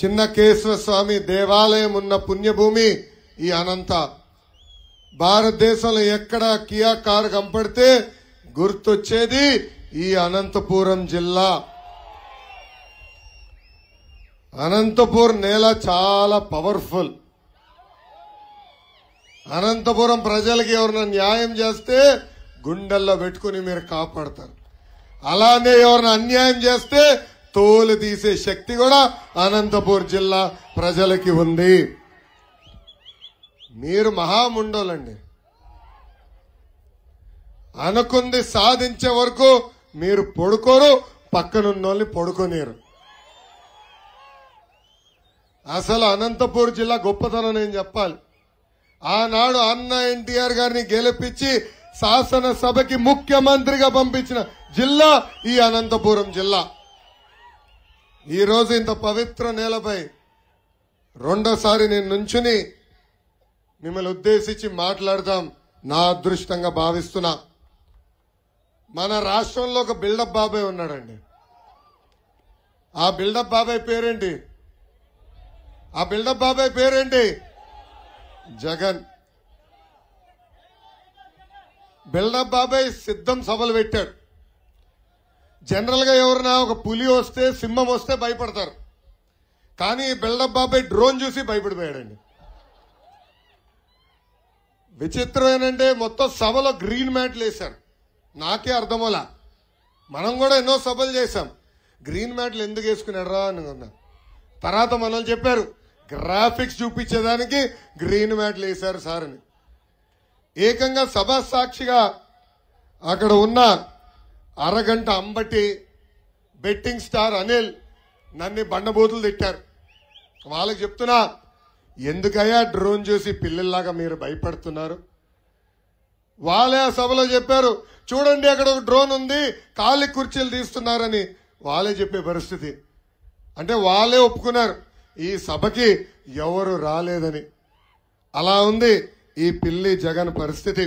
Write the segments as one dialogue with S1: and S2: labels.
S1: చిన్న కేశవ స్వామి దేవాలయం ఉన్న పుణ్యభూమి ఈ అనంత. భారతదేశంలో ఎక్కడ కియా కారు కంపడితే గుర్తొచ్చేది ఈ అనంతపురం జిల్లా. అనంతపురం నేల చాలా పవర్ఫుల్. అనంతపురం ప్రజలకి ఎవరైనా న్యాయం చేస్తే గుండెల్లో పెట్టుకుని మీరు కాపాడతారు. అలానే ఎవరైనా అన్యాయం చేస్తే తోలు తీసే శక్తి కూడా అనంతపురం జిల్లా ప్రజలకి ఉంది. మీరు మహాముండోలండి. అనుకుంది సాధించే వరకు మీరు పడుకోరు, పక్కనున్నోళ్ళని పడుకోనేరు. అసలు అనంతపురం జిల్లా గొప్పతనం నేను చెప్పాలి. ఆనాడు అన్న ఎన్టీఆర్ గారిని గెలిపించి శాసనసభకి ముఖ్యమంత్రిగా పంపించిన జిల్లా ఈ అనంతపురం జిల్లా. ఈరోజు ఇంత పవిత్ర నేలపై రెండోసారి నేను నుంచుని మిమ్మల్ని ఉద్దేశించి మాట్లాడదాం నా అదృష్టంగా భావిస్తున్నా. మన రాష్ట్రంలో ఒక బిల్డప్ బాబాయ్ ఉన్నాడండి. ఆ బిల్డప్ బాబాయ్ పేరేంటి? ఆ బిల్డప్ బాబాయ్ పేరేంటి? జగన్. బిల్డప్ బాబాయ్ సిద్ధం సభలు పెట్టాడు. జనరల్ గా ఎవరైనా ఒక పులి వస్తే, సింహం వస్తే భయపడతారు. కానీ బిల్డప్ బాబాయ్ డ్రోన్ చూసి భయపడిపోయాడండి. విచిత్రం ఏంటంటే మొత్తం సభలో గ్రీన్ మ్యాట్లు వేశారు. నాకే అర్థమోలా. మనం కూడా ఎన్నో సభలు చేశాం. గ్రీన్ మ్యాట్లు ఎందుకు వేసుకున్నాడరా అనుకున్నా. తర్వాత మనల్ని చెప్పారు గ్రాఫిక్స్ చూపించేదానికి గ్రీన్ మ్యాట్లు వేశారు సార్ అని. ఏకంగా సభా సాక్షిగా అక్కడ ఉన్న అరగంట అంబటి, బెట్టింగ్ స్టార్ అనిల్ నన్ను బండబూతులు తిట్టారు. వాళ్ళకి చెప్తున్నా, ఎందుకయ్యా డ్రోన్ చూసి పిల్లల్లాగా మీరు భయపడుతున్నారు? వాళ్ళే ఆ సభలో చెప్పారు, చూడండి అక్కడ ఒక డ్రోన్ ఉంది, ఖాళీ కుర్చీలు తీస్తున్నారని వాళ్ళే చెప్పే పరిస్థితి. అంటే వాళ్ళే ఒప్పుకున్నారు ఈ సభకి ఎవరు రాలేదని. అలా ఉంది ఈ పిల్లి జగన్ పరిస్థితి.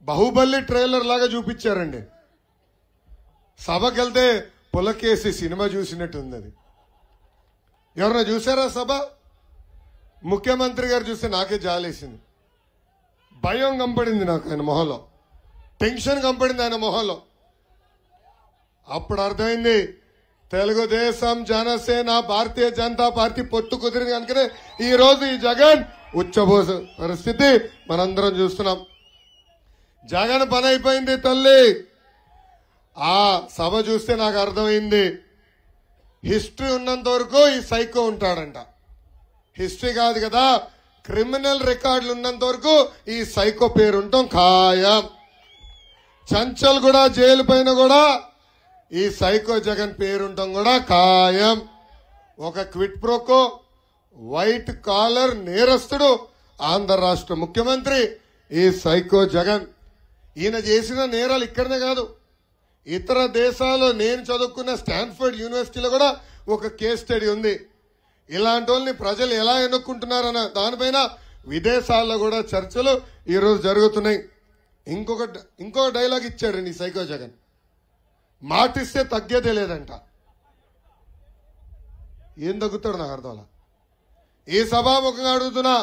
S1: బాహుబలి ట్రైలర్ లాగా చూపించారండి. సభకి వెళ్తే పులకేసి సినిమా చూసినట్టు ఉంది. అది ఎవరన్నా చూసారా సభ? ముఖ్యమంత్రి గారు చూస్తే నాకే జాలేసింది. భయం కంపడింది నాకు ఆయన మొహంలో, టెన్షన్ కంపడింది ఆయన మొహంలో. అప్పుడు అర్థమైంది తెలుగుదేశం, జనసేన, భారతీయ జనతా పార్టీ పొత్తు కుదిరింది కనుకనే ఈ రోజు ఈ జగన్ ఉచ్చబోస పరిస్థితి మనందరం చూస్తున్నాం. జగన్ పని అయిపోయింది తల్లి. ఆ సభ చూస్తే నాకు అర్థమైంది హిస్టరీ ఉన్నంత వరకు ఈ సైకో ఉంటాడంట. హిస్టరీ కాదు కదా, క్రిమినల్ రికార్డులు ఉన్నంత వరకు ఈ సైకో పేరు ఉండటం ఖాయం. చంచల్ కూడా జైలు పైన కూడా ఈ సైకో జగన్ పేరుండటం కూడా ఖాయం. ఒక క్విట్ ప్రోకో వైట్ కాలర్ నేరస్తుడు ఆంధ్ర రాష్ట్ర ముఖ్యమంత్రి ఈ సైకో జగన్. ఈయన చేసిన నేరాలు ఇక్కడనే కాదు, ఇతర దేశాల్లో నేను చదువుకున్న స్టాన్ఫర్డ్ యూనివర్సిటీలో కూడా ఒక కేస్ స్టడీ ఉంది. ఇలాంటి వాళ్ళని ప్రజలు ఎలా ఎన్నుకుంటున్నారన్న దానిపైన విదేశాల్లో కూడా చర్చలు ఈరోజు జరుగుతున్నాయి. ఇంకో డైలాగ్ ఇచ్చాడండి ఈ సైకో జగన్, మాటిస్తే తగ్గేదే లేదంట. ఏం తగ్గుతాడు నాకు అర్థం. ఈ సభాముఖంగా అడుగుతున్నా,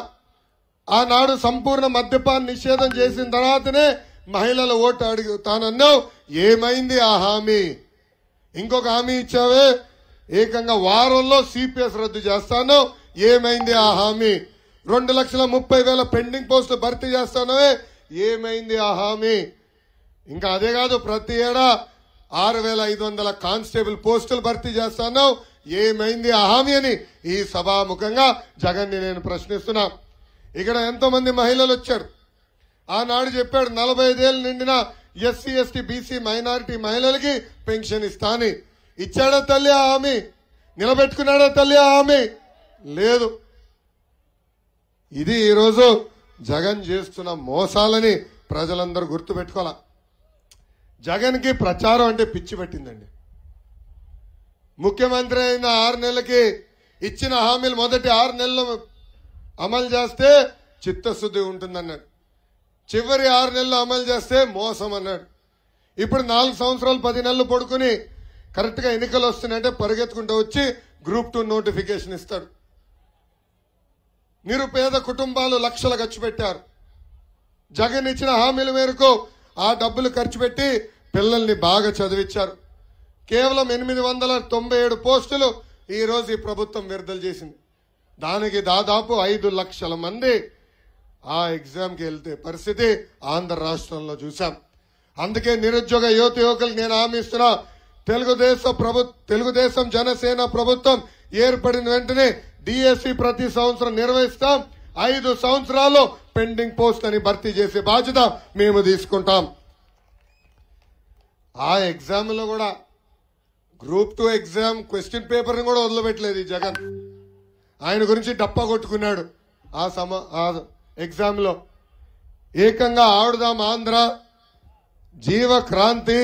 S1: ఆనాడు సంపూర్ణ మద్యపాన నిషేధం చేసిన తర్వాతనే మహిళల ఓటు అడుగుతానన్నావు, ఏమైంది ఆ హామీ? ఇంకొక హామీ ఇచ్చావే, ఏకంగా వారంలో సిపిఎస్ రద్దు చేస్తాను, ఏమైంది ఆ హామీ? 2,30,000 పెండింగ్ పోస్టులు భర్తీ చేస్తానవే, ఏమైంది ఆ హామీ? ఇంకా అదే కాదు, ప్రతి ఏడా 6,500 కానిస్టేబుల్ పోస్టులు భర్తీ చేస్తాను, ఏమైంది ఆ హామీ అని ఈ సభాముఖంగా జగన్ ని నేను ప్రశ్నిస్తున్నా. ఇక్కడ ఎంతో మంది మహిళలు వచ్చారు. ఆనాడు చెప్పాడు 45 ఏళ్ళు నిండిన ఎస్సీ, ఎస్టీ, బీసీ, మైనారిటీ మహిళలకి పెన్షన్ ఇస్తాని. ఇచ్చాడా తల్లి ఆ హామీ? నిలబెట్టుకున్నాడా తల్లి ఆ హామీ? లేదు. ఇది ఈరోజు జగన్ చేస్తున్న మోసాలని ప్రజలందరూ గుర్తుపెట్టుకోవాలా. జగన్ కి ప్రచారం అంటే పిచ్చి పట్టిందండి. ముఖ్యమంత్రి అయిన 6 నెలలకి ఇచ్చిన హామీలు మొదటి 6 నెలలు అమలు చేస్తే చిత్తశుద్ధి ఉంటుందన్నాడు. చివరి 6 నెలలు అమలు చేస్తే మోసం అన్నాడు. ఇప్పుడు 4 సంవత్సరాలు 10 నెలలు పడుకుని కరెక్ట్ గా ఎన్నికలు వస్తున్నాయంటే పరిగెత్తుకుంటూ వచ్చి గ్రూప్ 2 నోటిఫికేషన్ ఇస్తాడు. నిరుపేద కుటుంబాలు లక్షలు ఖర్చు పెట్టారు. జగన్ ఇచ్చిన హామీల మేరకు ఆ డబ్బులు ఖర్చు పెట్టి పిల్లల్ని బాగా చదివించారు. కేవలం 897 పోస్టులు ఈ రోజు ఈ ప్రభుత్వం విడుదల చేసింది. దానికి దాదాపు 5 లక్షల మంది ఆ ఎగ్జామ్కి వెళ్తే పరిస్థితి ఆంధ్ర రాష్ట్రంలో చూసాం. అందుకే నిరుద్యోగ యువకులకు నేను హామీ ఇస్తున్నా, తెలుగుదేశం జనసేన ప్రభుత్వం ఏర్పడిన వెంటనే డిఎస్సి ప్రతి సంవత్సరం నిర్వహిస్తాం. 5 సంవత్సరాల్లో పెండింగ్ పోస్ట్ అని భర్తీ చేసే బాధ్యత మేము తీసుకుంటాం. ఆ ఎగ్జామ్ లో కూడా గ్రూప్ 2 ఎగ్జామ్ క్వశ్చన్ పేపర్ ని కూడా వదిలిపెట్టలేదు ఈ జగన్. ఆయన గురించి డప్పా కొట్టుకున్నాడు. ఆ ఎగ్జామ్ లో ఏకంగా ఆడుదాం ఆంధ్ర, జీవ క్రాంతి,